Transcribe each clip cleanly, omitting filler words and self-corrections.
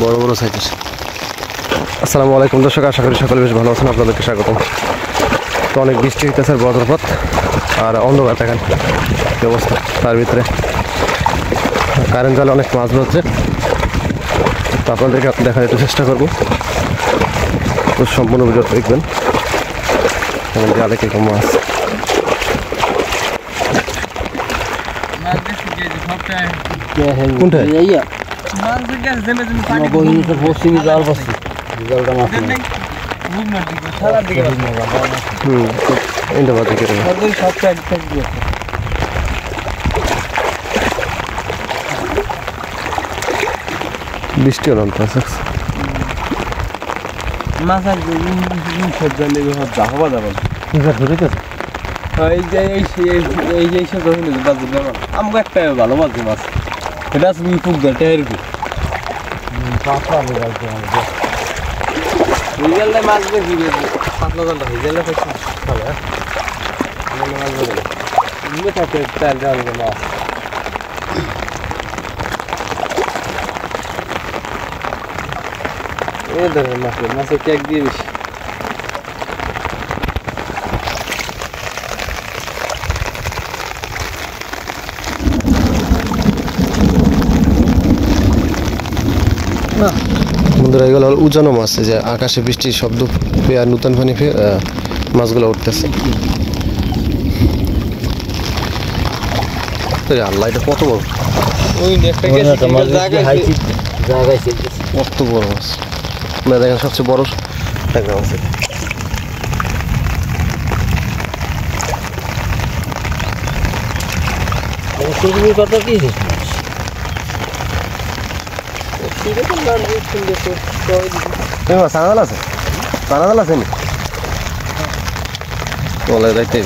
বড় বড় সাইজের। আসসালামু আলাইকুম দর্শক, আশা করি সকলে বেশ ভালো আছেন। আপনাদেরকে স্বাগতম। তো অনেক বৃষ্টি হইতেছে, বজ্রপাত আর অন্ধকার, দেখেন কি অবস্থা। তার ভিতরে কারেন্ট জালে অনেক মাছ ধরছে, তো আপনাদেরকে দেখার একটু চেষ্টা করবো। তো সম্পূর্ণ ভিডিও দেখবেন। এবং জালে কিরকম মাছ। কোনটায় পশ্চিমে জল পড়ছে, জলটা মাছ এটা বাজে কিরকম সব সাইড বৃষ্টিও নামতে আছে। মাছ আর যাবো ধরিতেছে এই যে এই সব আমাকে একটা ভালো মাছ মাছ এটা আছে ফুক দেয় আর কি হিজালটা মাছ দেখি পাতলা জলটা হিজালটা মাছ এ ধরনের মাছের কেক দিয়ে বেশি বন্ধুরা, এগুলো হল উজানো মাছ, যে আকাশে বৃষ্টির শব্দ পেয়ে আর নতুন পানি পেয়ে মাছগুলো উঠতেছে। আল্লাহ, এটা কত বড়, কত বড় মাছ। দেখেন সবচেয়ে বড় একটা মাছ। কত কি সানাদাল আছে, সানাদাল আছে নি বলে যাইতে।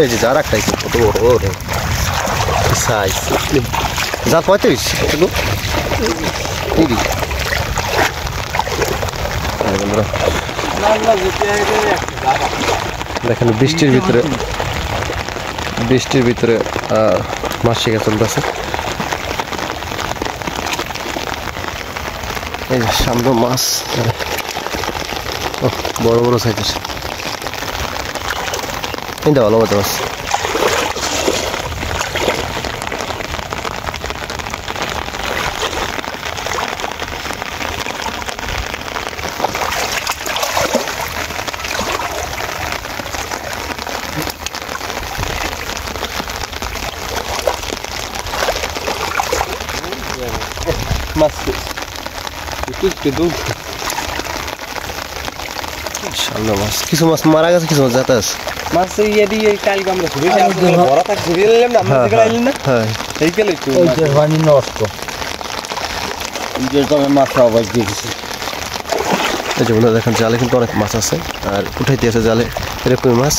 এই যে যার একটা কত বড় সাইজ, যা 35 শুধু 30। দেখেন বৃষ্টির ভিতরে মাছ শিখা চলতেছে। এই যে সামনে মাছ, বড় বড় সাইজের। এটা ভালো মতো মাছ। সামনে মাছ, কিছু মাছ মারা গেছে, কিছু মাছ যাতে আছে। মাছ কালকে আমরা ঘুরিয়ে না, নষ্ট মাছ আবার দিয়েছি। এই যে বন্ধুরা দেখেন, জালে কিন্তু অনেক মাছ আছে আর উঠাইতে আছে জালে এরকমই মাছ।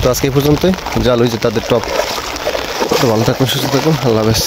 তো আজকে এই পর্যন্তই। জাল হয়েছে তাদের টপ। তো ভালো থাকুন, সুস্থ থাকুন, আল্লাহ হাফেজ।